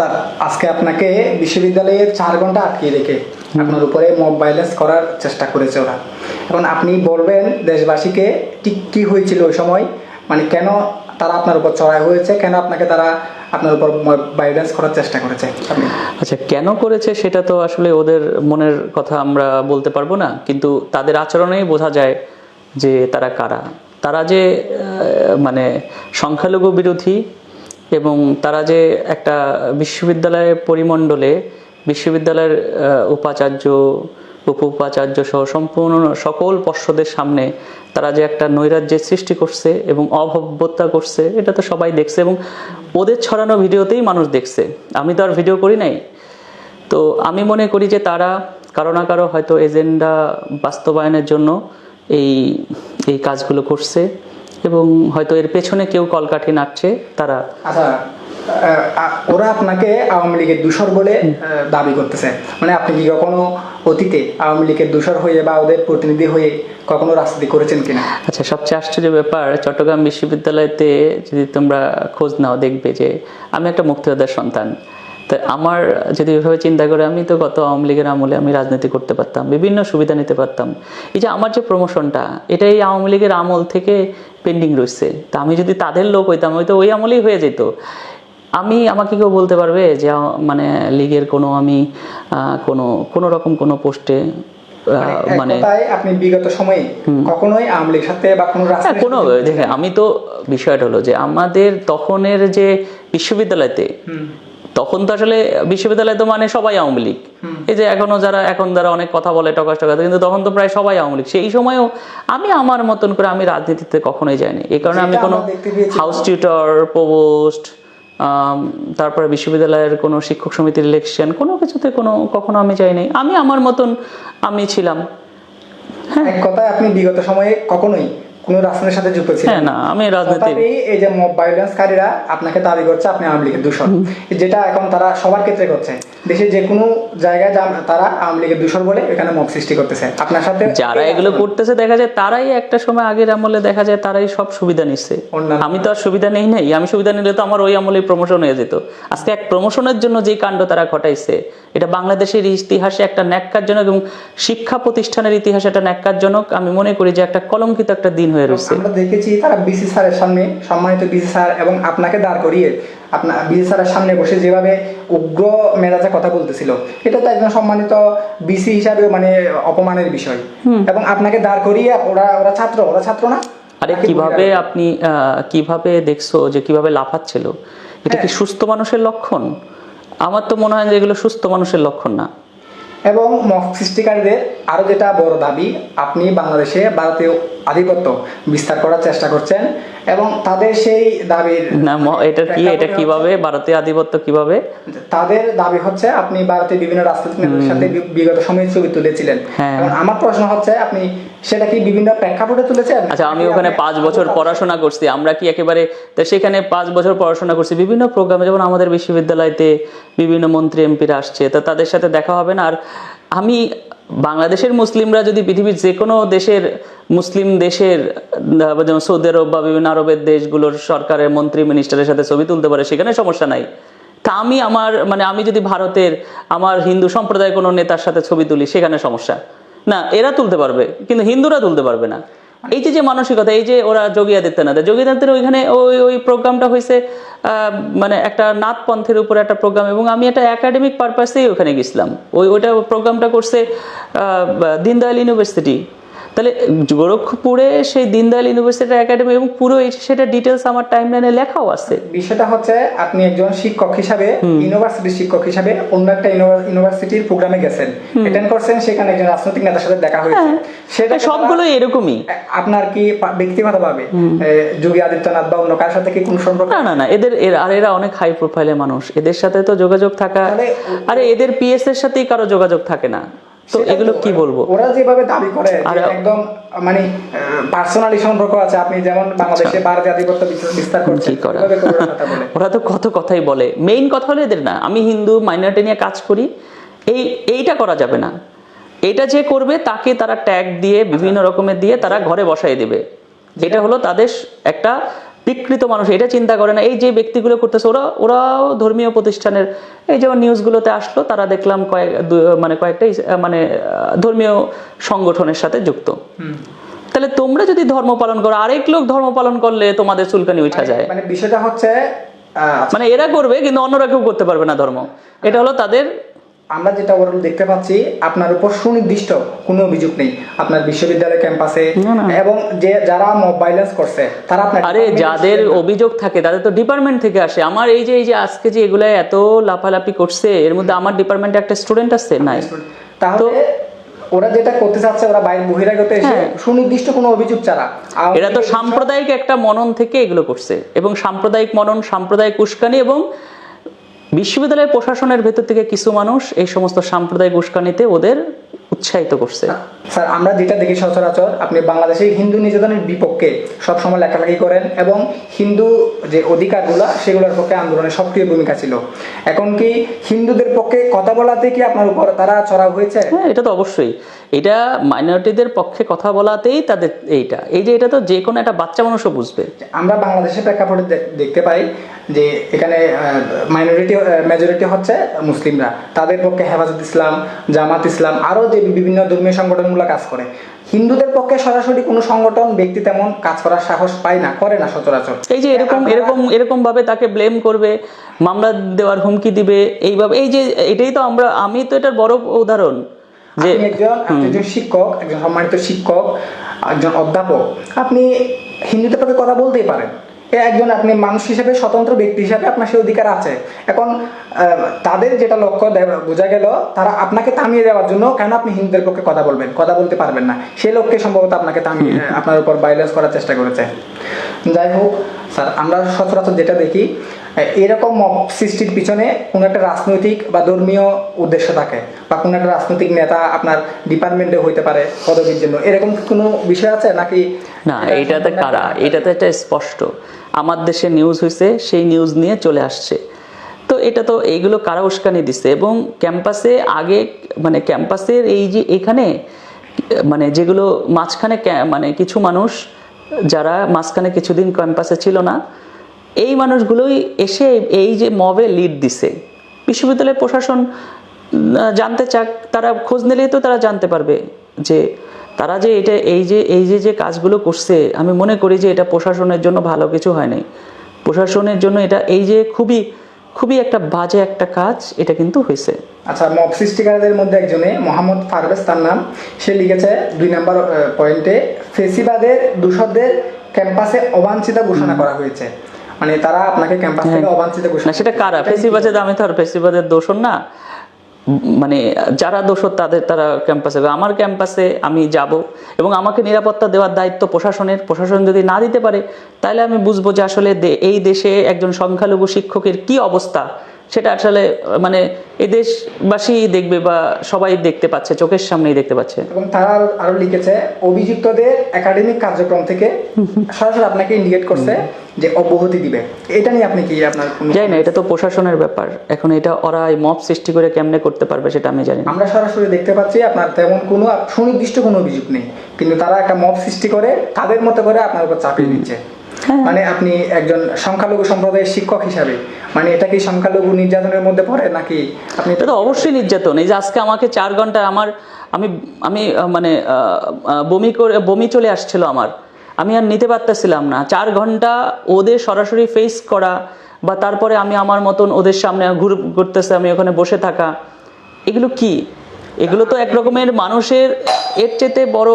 Sir, আজকে আপনাকে বিশ্ববিদ্যালয়ে 4 ঘন্টা আটকিয়ে রেখে আপনার উপরে মব ভায়োলেন্স করার চেষ্টা করেছে ওরা। এখন আপনি বলবেন দেশবাসীকে ঠিক কী হয়েছিল ওই সময়, মানে কেন তারা আপনার উপর চড়াই হয়েছে, কেন তারা আপনার উপর মব ভায়োলেন্স করার চেষ্টা করেছে আপনি? আচ্ছা, কেন করেছে সেটা তো আসলে ওদের মনের কথা আমরা বলতে পারবো না, কিন্তু তাদের আচরণেই বোঝা যায় যে তারা কারা। তারা যে মানে সংখ্যালঘু বিরোধী, এবং তারা যে একটা বিশ্ববিদ্যালয়ের পরিমণ্ডলে বিশ্ববিদ্যালয়ের উপাচার্য, উপ উপাচার্য সহ সম্পূর্ণ সকল পর্ষদের সামনে তারা যে একটা নৈরাজ্যের সৃষ্টি করছে এবং অভব্যতা করছে, এটা তো সবাই দেখছে এবং ওদের ছড়ানো ভিডিওতেই মানুষ দেখছে। আমি তো আর ভিডিও করি নাই। তো আমি মনে করি যে তারা কারো না কারো হয়তো এজেন্ডা বাস্তবায়নের জন্য এই এই কাজগুলো করছে, এবং হয়তো এর পেছনে কেউ কলকাঠি নাড়ছে তারা। আচ্ছা, ওরা আপনাকে আওয়ামী লীগের দূষর বলে দাবি করতেছে, মানে আপনি কি কখনো অতীতে আওয়ামী লীগের দূষর হয়ে বা ওদের প্রতিনিধি হয়ে কখনো রাজনীতি করেছেন কিনা? আচ্ছা, সবচেয়ে আশ্চর্য ব্যাপার, চট্টগ্রাম বিশ্ববিদ্যালয়তে যদি তোমরা খোঁজ নাও দেখবে যে আমি একটা মুক্তিযোদ্ধার সন্তান। তো আমার যদি এভাবে চিন্তা করে, আমি তো গত আওয়ামী লীগের আমলে আমি রাজনীতি করতে পারতাম, বিভিন্ন সুবিধা নিতে পারতাম। এই যে আমার যে প্রমোশনটা, এটাই আওয়ামী লীগের আমল থেকে পেন্ডিং রয়েছে। তা আমি যদি তাদের লোক হইতাম, হয়তো ওই আমলেই হয়ে যেত। আমাকে কেউ বলতে পারবে যে মানে লীগের কোনো আমি কোনো রকম কোনো পোস্টে মানে আপনি বিগত সময়ে কখনোই আওয়ামী লীগের সাথে বা কোনো রাজনীতি কোনো দেখে, আমি তো বিষয়টা হলো যে আমাদের তখনের যে বিশ্ববিদ্যালয়তে, তখন তো আসলে বিশ্ববিদ্যালয় তো মানে সবাই আওয়ামী লীগ। এই যে এখন যারা অনেক কথা বলে টকাস, কিন্তু তখন তো প্রায় সবাই আওয়ামী লীগ। সেই সময়ও আমি আমার মতন করে আমি রাজনীতিতে কখনোই যাইনি। এই কারণে আমি কোনো হাউস টিউটর, প্রভোস্ট, তারপরে বিশ্ববিদ্যালয়ের কোনো শিক্ষক সমিতির ইলেকশন, কোনো কিছুতে কখনো আমি যাইনি। আমি আমার মতন আমি ছিলাম। হ্যাঁ, এক কথায় আপনি বিগত সময়ে কখনোই কোনো রাজনীতির সাথে যুক্ত ছিলেন? হ্যাঁ, না, আমি রাজনীতি। এই যে মব ভায়োলেন্সকারীরা আপনাকে দাবি করছে আপনি আওয়ামী লীগের দূষর, যেটা এখন তারা সবার ক্ষেত্রে করছে। দেশে যে কোনো জায়গায় তারা আওয়ামী লীগের দূষর বলে এখানে মব সৃষ্টি করতেছে। আপনার সাথে যারা এগুলো করতেছে দেখা যায় তারাই একটা সময় আগের আমলে দেখা যায় তারাই সব সুবিধা নিচ্ছে। আমি তো আর সুবিধা নেই নাই। আমি সুবিধা নিলে তো আমার ওই আমলে প্রমোশন হয়ে যেত। আজকে এক প্রমোশনের জন্য যে কাণ্ড তারা ঘটাইছে, এটা বাংলাদেশের ইতিহাসে একটা ন্যাক্কারজনক এবং শিক্ষা প্রতিষ্ঠানের ইতিহাসে একটা ন্যাক্কারজনক, আমি মনে করি যে একটা কলঙ্কিত একটা দিন হয়ে রয়েছে। আমরা দেখেছি তারা বিসি স্যারের সামনে, সম্মানিত বিসি স্যার এবং আপনাকে দাঁড় করিয়ে আপনার বিসি স্যারের সামনে বসে যেভাবে উগ্র মেজাজে কথা বলতেছিল, এটা তো একজন সম্মানিত বিসি হিসাবে মানে অপমানের বিষয়। এবং আপনাকে দাঁড় করিয়ে ওরা ছাত্র না? আরে কিভাবে আপনি কিভাবে দেখছো যে কিভাবে লাফাচ্ছিল? এটা কি সুস্থ মানুষের লক্ষণ? আমার তো মনে হয় যে এগুলো সুস্থ মানুষের লক্ষণ না। এবং মব সৃষ্টিকারীদের আরো যেটা বড় দাবি, আপনি বাংলাদেশে ভারতীয় আধিপত্য বিস্তার করার চেষ্টা করছেন এবং তাদের সেই দাবির না, এটা কিভাবে ভারতীয় আধিপত্য কিভাবে? তাদের দাবি হচ্ছে আপনি ভারতের বিভিন্ন রাজনৈতিক নেতাদের সাথে বিগত সময়ে ছবি তুলেছিলেন। এবং আমার প্রশ্ন হচ্ছে আপনি সেটা কি বিভিন্ন প্রেক্ষাপটে তুলেছেন? আচ্ছা, আমি ওখানে 5 বছর পড়াশোনা করছি। আমরা কি একেবারে সেখানে 5 বছর পড়াশোনা করছি বিভিন্ন প্রোগ্রামে, যেমন আমাদের বিশ্ববিদ্যালয়তে বিভিন্ন মন্ত্রী এমপিরা আসছে, তো তাদের সাথে দেখা হবে না? আর আমি বাংলাদেশের মুসলিমরা যদি পৃথিবীর যে কোনো দেশের মুসলিম দেশের, যেমন সৌদি আরব বা বিভিন্ন আরবের দেশগুলোর সরকারের মন্ত্রী মিনিস্টারের সাথে ছবি তুলতে পারে, সেখানে সমস্যা নাই। তা আমি যদি ভারতের আমার হিন্দু সম্প্রদায়ের কোনো নেতার সাথে ছবি তুলি, সেখানে সমস্যা না? এরা তুলতে পারবে, কিন্তু হিন্দুরা তুলতে পারবে না। এই যে মানসিকতা, এই যে ওরা যোগী আদিত্যনাথের ওইখানে ওই প্রোগ্রামটা হয়েছে মানে একটা নাথ পন্থের উপরে একটা প্রোগ্রাম, এবং আমি একটা একাডেমিক পারপাসেই ওখানে গেছিলাম। ওইটা প্রোগ্রামটা করছে দীনদয়াল ইউনিভার্সিটি। তাহলে গোরখপুরে সেই দীনদয়াল ইউনিভার্সিটি একাডেমি, এবং পুরো সেটা ডিটেলস আমার টাইমলাইনে লেখাও আছে। বিষয়টা হচ্ছে আপনি একজন শিক্ষক হিসাবে, ইউনিভার্সিটির শিক্ষক হিসাবে অন্য একটা ইউনিভার্সিটির প্রোগ্রামে গেছেন, অ্যাটেন্ড করছেন, সেখানে একজন রাজনৈতিক নেতার সাথে দেখা হয়েছে। সেটা সবগুলো এরকমই। আপনার কি ব্যক্তিগতভাবে যোগী আদিত্যনাথ বা অন্য কারোর সাথে কি কোনো সম্পর্ক? না, এরা অনেক হাই প্রোফাইলের মানুষ, এদের সাথে তো যোগাযোগ থাকা, আরে এদের পিএস এর সাথেই কারো যোগাযোগ থাকে না। তো এগুলো কি বলবো, ওরা যেভাবে দাবি করে একদম মানে পার্সোনালি সম্পর্ক আছে, আপনি যেমন বাংলাদেশে ভারতীয় আধিপত্য বিস্তার করছেন, ওরা তো কত কথাই বলে। মেইন কথা হলো এদের না, আমি হিন্দু মাইনরিটি নিয়ে কাজ করি, এইটা করা যাবে না। এটা যে করবে তাকে তারা ট্যাগ দিয়ে বিভিন্ন রকমের দিয়ে তারা ঘরে বসাই দেবে। এটা হলো তাদের একটা বিকৃত মানুষ এটা চিন্তা করে না। এই যে ব্যক্তিগুলো করতেছে ওরাও ধর্মীয় প্রতিষ্ঠানের, এই যেমন নিউজগুলোতে আসলো, তারা দেখলাম কয়েকটা ধর্মীয় সংগঠনের সাথে যুক্ত। তাহলে তোমরা যদি ধর্ম পালন করো, আরেক লোক ধর্ম পালন করলে তোমাদের চুলকানি উঠা যায়। মানে বিষয়টা হচ্ছে মানে এরা করবে কিন্তু অন্যরা কেউ করতে পারবে না ধর্ম, এটা হলো তাদের। আমরা যেটা ওভারঅল দেখতে পাচ্ছি, আপনার উপর সুনির্দিষ্ট কোনো অভিযোগ নেই আপনার বিশ্ববিদ্যালয় ক্যাম্পাসে, এবং যারা মব ভায়োলেন্স করছে তারা আপনার আরে যাদের অভিযোগ থাকে তাদের তো ডিপার্টমেন্ট থেকে আসে। আমার এই যে আজকে যে এগুলা এত লাফালাফি করছে, এর মধ্যে আমার ডিপার্টমেন্টে একটা স্টুডেন্ট আছে নাই। তাহলে ওরা যেটা করতে চাচ্ছে, ওরা বাইরে বহিরাগত এসে সুনির্দিষ্ট কোনো অভিযোগ ছাড়া, এরা তো সাম্প্রদায়িক একটা মনন থেকে এগুলো করছে, এবং সাম্প্রদায়িক মনন, সাম্প্রদায়িক উস্কানি, এবং বিশ্ববিদ্যালয়ের প্রশাসনের ভেতর থেকে কিছু মানুষ এই সমস্ত সাম্প্রদায়িক উস্কানিতে ওদের উৎসাহিত করছে। স্যার, আমরা যেটা দেখি সচরাচর, আপনি বাংলাদেশে হিন্দু নির্যাতনের বিপক্ষে সবসময় লেখালেখি করেন, এবং হিন্দু যে অধিকারগুলো সেগুলোর পক্ষে আন্দোলনের সক্রিয় ভূমিকা ছিল। এখন কি হিন্দুদের পক্ষে কথা বলাতে কি আপনার উপর তারা চড়াও হয়েছে? হ্যাঁ, এটা তো অবশ্যই। এটা মাইনরিটিদের পক্ষে কথা বলাতেই তাদের এটা তো যে কোনো একটা বাচ্চা মানুষও বুঝবে। আমরা বাংলাদেশের প্রেক্ষাপটে দেখতে পাই যে এখানে মেজরিটি হচ্ছে মুসলিমরা, তাদের পক্ষে হেফাজত ইসলাম, জামাত ইসলাম, আরও যে বিভিন্ন ধর্মীয় সংগঠনগুলো কাজ করে। হিন্দুদের পক্ষে সরাসরি কোনো সংগঠন ব্যক্তি তেমন কাজ করার সাহস পায় না, করে না সচরাচর। এই যে এরকম ভাবে তাকে ব্লেম করবে, মামলা দেওয়ার হুমকি দিবে, এইভাবে এটাই তো আমি তো এটার বড় উদাহরণ যে একজন শিক্ষক, একজন সম্মানিত শিক্ষক, একজন অধ্যাপক, আপনি হিন্দুদের পক্ষে কথা বলতেই পারেন। একজন আপনি মানুষ হিসেবে, স্বতন্ত্র ব্যক্তি হিসেবে আপনার সেই অধিকার আছে। এখন তাদের যেটা লক্ষ্য বোঝা গেল, তারা আপনাকে থামিয়ে দেওয়ার জন্য, কেন আপনি হিন্দুদের পক্ষে কথা বলতে পারবেন না, সেই লক্ষ্যে সম্ভবত আপনাকে থামিয়ে আপনার উপর ভায়োলেন্স করার চেষ্টা করেছে। যাই হোক স্যার, আমরা সচরাচর যেটা দেখি, এরকম মব সৃষ্টির পিছনে কোনো একটা রাজনৈতিক বা ধর্মীয় উদ্দেশ্য থাকে, বা কোনো একটা রাজনৈতিক নেতা আপনার ডিপার্টমেন্টে হইতে পারে পদবীর জন্য, এরকম কোনো বিষয় আছে নাকি? না, এটাতে একটা স্পষ্ট, আমার দেশে নিউজ হয়েছে, সেই নিউজ নিয়ে চলে আসছে। তো এটা তো এইগুলো কারা উস্কানি দিচ্ছে, এবং ক্যাম্পাসে ক্যাম্পাসের এই যে এখানে যেগুলো মাঝখানে কিছু মানুষ যারা মাঝখানে কিছুদিন ক্যাম্পাসে ছিল না, এই মানুষগুলোই এসে এই যে মবে লিড দিছে। বিশ্ববিদ্যালয়ের প্রশাসন জানতে চাক, তারা খোঁজ নিলেই তো তারা জানতে পারবে যে তারা যে এই যে কাজগুলো করছে। আমি মনে করি যে এটা প্রশাসনের জন্য ভালো কিছু হয় নাই, প্রশাসনের জন্য এটা খুবই একটা বাজে একটা কাজ এটা কিন্তু হয়েছে। আচ্ছা, মব সৃষ্টিকারীদের মধ্যে একজনে মোহাম্মদ ফারভেজ তার নাম, সে লিখেছে 2 নম্বর পয়েন্টে, ফেসিবাদের দূষরদের ক্যাম্পাসে অবাঞ্ছিত ঘোষণা করা হয়েছে। মানে তারা আপনাকে ক্যাম্পাস থেকে অবাঞ্ছিত ঘোষণা। সেটা কারা? ফেসিবাদের, আমি তো আর ফেসিবাদের দোষর না, যারা দোষর তারা ক্যাম্পাসে, আমার ক্যাম্পাসে আমি যাব, এবং আমাকে নিরাপত্তা দেওয়ার দায়িত্ব প্রশাসন যদি না দিতে পারে, তাহলে আমি বুঝবো যে আসলে এই দেশে একজন সংখ্যালঘু শিক্ষকের কি অবস্থা, সেটা আসলে এই দেশবাসী দেখবে, বা সবাই দেখতে পাচ্ছে, চোখের সামনেই দেখতে পাচ্ছে। এবং তারা আরো লিখেছে, অভিযুক্তদের একাডেমিক কার্যক্রম থেকে সরাসরি আপনাকে ইন্ডিকেট করছে যে অব্যাহতি দিবে। এটা নিয়ে আপনি কি আপনার? জানি না, এটা তো প্রশাসনের ব্যাপার। এখন এটা ওরা মব সৃষ্টি করে কেমনে করতে পারবে সেটা আমি জানি না। আমরা সরাসরি দেখতে পাচ্ছি আপনার তেমন কোনো সুনির্দিষ্ট কোনো অভিযোগ নেই, কিন্তু তারা একটা মব সৃষ্টি করে তাদের মতো করে আপনার উপর চাপিয়ে দিচ্ছে। আপনি একজন সংখ্যালঘু সম্প্রদায়ের শিক্ষক হিসাবে, এটা কি সংখ্যালঘু নির্যাতনের মধ্যে পড়ে নাকি? আপনি এটা তো অবশ্যই নির্যাতন। এই যে আজকে আমাকে 4 ঘন্টা আমি বমি চলে আসছিল আমার, আমি আর নিতে পারতেছিলাম না। 4 ঘন্টা ওদের সরাসরি ফেস করা, বা তারপরে আমি আমার মতন ওদের সামনে ঘুরতেছে, আমি ওখানে বসে থাকা, এগুলো তো একরকমের মানুষের এর চেয়ে বড়,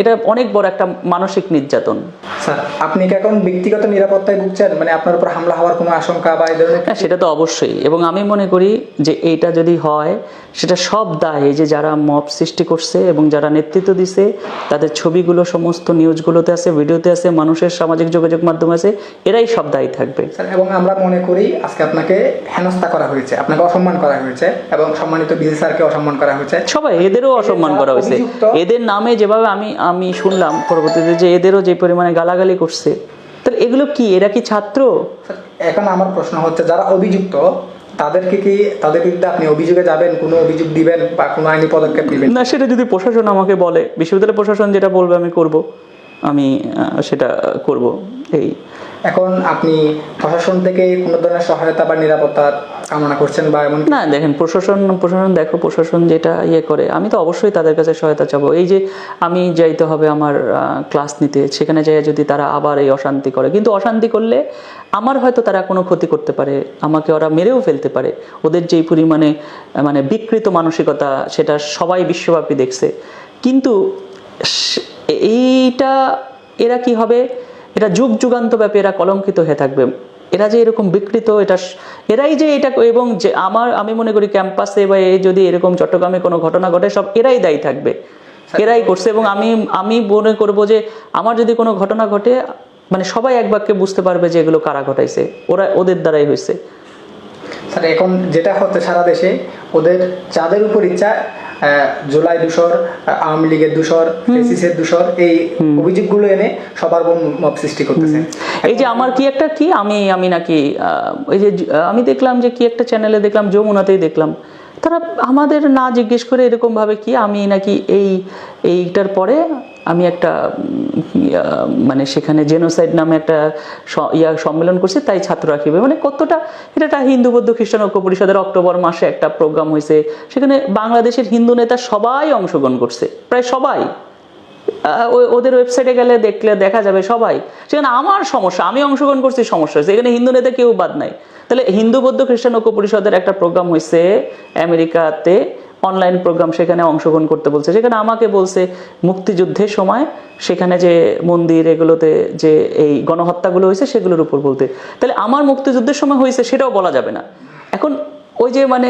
এটা অনেক বড় একটা মানসিক নির্যাতন। স্যার, আপনি কি এখন ব্যক্তিগত নিরাপত্তায় ভুগছেন? আপনার উপর হামলা হওয়ার কোনো আশঙ্কা বা এই ধরনের? হ্যাঁ, সেটা তো অবশ্যই। এবং আমি মনে করি যে এইটা যদি হয়, সেটা সব দায় এই যে যারা মব সৃষ্টি করছে এবং যারা নেতৃত্ব দিছে, তাদের ছবিগুলো সমস্ত নিউজগুলোতে আছে, ভিডিওতে আছে, মানুষের সামাজিক যোগাযোগ মাধ্যমে আছে, এরাই সব দায়ী থাকবে। স্যার, এবং আমরা মনে করি আজকে আপনাকে হেনস্থা করা হয়েছে, আপনাকে অসম্মান করা হয়েছে, এবং সম্মানিত বিসি স্যারকে অসম্মান করা হয়েছে। সবাই এদেরও অসম্মান করা হয়েছে। এদের নামে যেভাবে আমি শুনলাম পরবর্তীতে যে এদেরও যে পরিমাণে গালাগালি করছে, তাহলে এগুলো কি? এরা কি ছাত্র? এখন আমার প্রশ্ন হচ্ছে, যারা অভিযুক্ত তাদের বিরুদ্ধে আপনি অভিযোগে যাবেন, কোনো অভিযোগ দিবেন বা কোনো আইনি পদক্ষেপ নেবেন? না, সেটা যদি প্রশাসন আমাকে বলে, বিশ্ববিদ্যালয় প্রশাসন যেটা বলবে আমি করব, আমি সেটা করব। এখন আপনি প্রশাসন থেকে কোনো ধরনের সহায়তা বা নিরাপত্তা কামনা করছেন বা এমন না দেখেন, প্রশাসন যেটা ইয়ে করে, আমি তো অবশ্যই তাদের কাছে সহায়তা চাবো। এই যে আমি যাইতে হবে আমার ক্লাস নিতে, সেখানে যাই যদি তারা আবার এই অশান্তি করে, কিন্তু অশান্তি করলে আমার হয়তো তারা কোনো ক্ষতি করতে পারে, আমাকে ওরা মেরেও ফেলতে পারে। ওদের যেই পরিমাণে মানে বিকৃত মানসিকতা, সেটা সবাই বিশ্বব্যাপী দেখছে। কিন্তু এইটা এরা কি হবে, এরা যুগ যুগান্তব্যাপী এরা কলঙ্কিত হয়ে থাকবে। এরা যে এরকম বিকৃত, এরাই যে এটা, এবং যে আমি মনে করি ক্যাম্পাসে বা যদি এরকম চট্টগ্রামে কোনো ঘটনা ঘটে, সব এরাই দায়ী থাকবে, এরাই করছে। এবং আমি মনে করব যে আমার যদি কোনো ঘটনা ঘটে, মানে সবাই এক বাক্যে বুঝতে পারবে যে এগুলো কারা ঘটাইছে, ওদের দ্বারাই হয়েছে। স্যার এখন যেটা হচ্ছে সারা দেশে, ওদের যাদের উপর ইচ্ছা জুলাই দূষর, আওয়ামী লীগের দূষর, ফেসিসের দূষর, এই অভিযোগগুলো এনে সবার মব সৃষ্টি করতেছে। এই যে আমার আমি নাকি এই যে আমি দেখলাম যে কি একটা চ্যানেলে দেখলাম, যমুনাতেই দেখলাম, তারা আমাদের না জিজ্ঞেস করে এরকম ভাবে কি আমি নাকি এইটার পরে আমি একটা মানে সেখানে জেনোসাইড নামে একটা সম্মেলন করছি, তাই ছাত্র রাখিবে, মানে কতটা এটা হিন্দু বৌদ্ধ খ্রিস্টান ঐক্য পরিষদের অক্টোবর মাসে একটা প্রোগ্রাম হয়েছে, সেখানে বাংলাদেশের হিন্দু নেতা সবাই অংশগ্রহণ করছে, প্রায় সবাই। ওদের ওয়েবসাইটে গেলে দেখা যাবে সবাই। সেখানে আমার সমস্যা, আমি অংশগ্রহণ করছি, সমস্যা হয়েছে, এখানে হিন্দু নেতা কেউ বাদ নাই। তাহলে হিন্দু বৌদ্ধ খ্রিস্টান ঐক্য পরিষদের একটা প্রোগ্রাম হয়েছে আমেরিকাতে, অনলাইন প্রোগ্রাম, সেখানে অংশগ্রহণ করতে বলছে। সেখানে আমাকে বলছে মুক্তিযুদ্ধের সময় সেখানে যে মন্দির এগুলোতে যে এই গণহত্যাগুলো হয়েছে সেগুলোর উপর বলতে। তাহলে আমার মুক্তিযুদ্ধের সময় হয়েছে সেটাও বলা যাবে না। এখন ওই যে মানে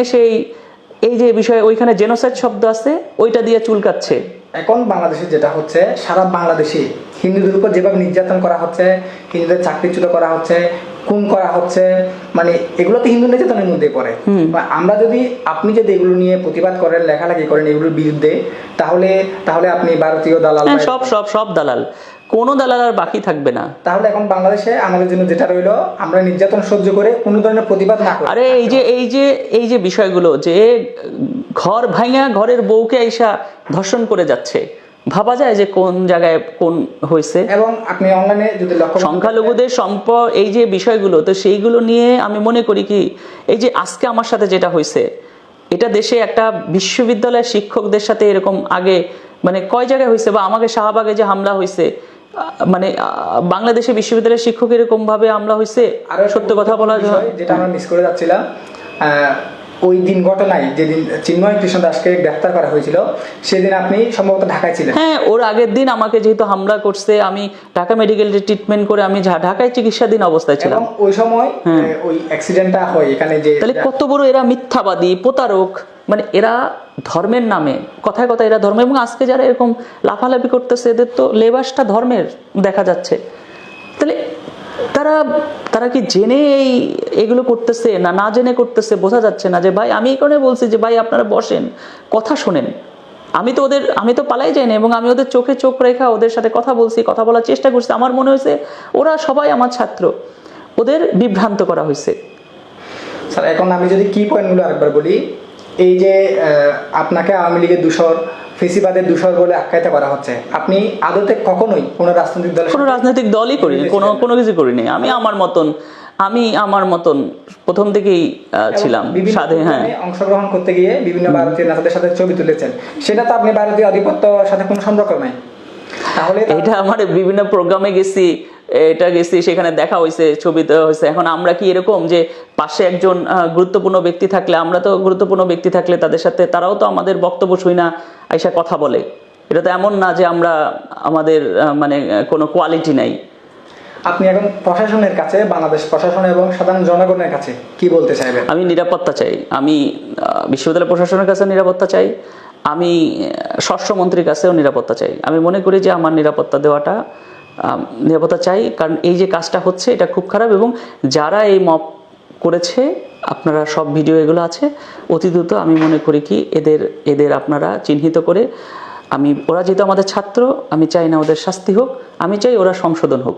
এই যে বিষয়ে ওইখানে জেনোসাইড শব্দ আছে, ওইটা দিয়ে চুলকাচ্ছে। এখন বাংলাদেশে যেটা হচ্ছে, সারা বাংলাদেশে হিন্দুদের উপর যেভাবে নির্যাতন করা হচ্ছে, হিন্দুদের চাকরিচ্যুত করা হচ্ছে, খুন করা হচ্ছে, মানে এগুলো তো হিন্দু নির্যাতনের মধ্যে পড়ে। আমরা আপনি যদি এগুলো নিয়ে প্রতিবাদ করেন, লেখালেখি করেন এগুলোর বিরুদ্ধে, তাহলে আপনি ভারতীয় দালাল, সব দালাল, কোনো দালাল আর বাকি থাকবে না। তাহলে এখন বাংলাদেশে আমাদের জন্য যেটা রইলো, আমরা নির্যাতন সহ্য করে কোনো ধরনের প্রতিবাদ না করি। আরে এই যে বিষয়গুলো, যে ঘর ভাঙা ঘরের বউকে আইসা ধর্ষণ করে যাচ্ছে, ভাবা যায় যে কোন জায়গায় কোন হয়েছে। এবং আপনি অনলাইনে যদি সংখ্যালঘুদের এই যে বিষয়গুলো, তো সেইগুলো নিয়ে আমি মনে করি কি, এই যে আজকে আমার সাথে যেটা হয়েছে, এটা দেশে একটা বিশ্ববিদ্যালয়ের শিক্ষকদের সাথে এরকম আগে মানে কয় জায়গায় হয়েছে, বা আমাকে শাহবাগে যে হামলা হয়েছে, মানে বাংলাদেশে বিশ্ববিদ্যালয়ের শিক্ষক এরকম ভাবে হামলা হয়েছে। আর সত্য কথা বলা যায়, যেটা আমরা মিস করে যাচ্ছিলাম, ওই দিন ঘটনায় যেদিন চিন্ময় কৃষ্ণ দাসকে গ্রেফতার করা হয়েছিল, সেদিন আপনি সম্ভবত ঢাকায় ছিলেন। হ্যাঁ, ওর আগের দিন আমাকে যেহেতু হামলা করছে, আমি ঢাকা মেডিকেল ট্রিটমেন্ট করে আমি ঢাকায় চিকিৎসাধীন অবস্থায় ছিলাম। ওই সময় ওই অ্যাক্সিডেন্টটা হয় এখানে। যে তাহলে কত বড় এরা মিথ্যাবাদী, প্রতারক, মানে এরা ধর্মের নামে কথায় কথায় এরা ধর্ম, এবং আজকে যারা এরকম লাফালাফি করতেছে, এদের তো লেবাসটা ধর্মের দেখা যাচ্ছে। তাহলে তারা কি জেনে এগুলো করতেছে না জেনে করতেছে বোঝা যাচ্ছে না। যে ভাই, আমি এই কারণে বলছি যে ভাই আপনারা বসেন, কথা শোনেন। আমি তো পালাই যাইনি, এবং আমি ওদের চোখে চোখ রেখা ওদের সাথে কথা বলছি, কথা বলার চেষ্টা করছি। আমার মনে হয়েছে ওরা সবাই আমার ছাত্র, ওদের বিভ্রান্ত করা হয়েছে। স্যার এখন আমি যদি কি পয়েন্টগুলো আরেকবার বলি, এই যে আপনাকে আওয়ামী লীগের দূষর, ফেসিবাদের দূষর বলে আখ্যায়িত করা হচ্ছে, আপনি আদতে কখনোই কোনো রাজনৈতিক দলই করিনি, কোনো কিছু করিনি। আমি আমার মতন প্রথম থেকেই ছিলাম স্বাধীন। হ্যাঁ, অংশগ্রহণ করতে গিয়ে বিভিন্ন ভারতীয় নেতাদের সাথে ছবি তুলেছেন, সেটা তো আপনি ভারতীয় আধিপত্য সাথে কোনো সম্পর্ক নাই। তাহলে এটা আমার বিভিন্ন প্রোগ্রামে গেছি, সেখানে দেখা হয়েছে, ছবি দেওয়া হয়েছে। এখন আমরা কি এরকম যে পাশে একজন গুরুত্বপূর্ণ ব্যক্তি থাকলে, আমরা তো গুরুত্বপূর্ণ ব্যক্তি থাকলে তাদের সাথে, তারাও তো আমাদের বক্তব্য শুই না, আইসা কথা বলে। এটা তো এমন না যে আমাদের মানে কোনো কোয়ালিটি নাই। আপনি এখন প্রশাসনের কাছে, বাংলাদেশ প্রশাসন এবং সাধারণ জনগণের কাছে কি বলতে চাইবেন? আমি নিরাপত্তা চাই, আমি বিশ্ববিদ্যালয় প্রশাসনের কাছে নিরাপত্তা চাই, আমি স্বরাষ্ট্রমন্ত্রীর কাছেও নিরাপত্তা চাই। আমি মনে করি যে আমার নিরাপত্তা চাই, কারণ এই যে কাজটা হচ্ছে এটা খুব খারাপ, এবং যারা এই মব করেছে, আপনারা সব ভিডিও এগুলো আছে, অতি দ্রুত আমি মনে করি কি এদের আপনারা চিহ্নিত করে, ওরা যেহেতু আমাদের ছাত্র, আমি চাই না ওদের শাস্তি হোক, আমি চাই ওরা সংশোধন হোক।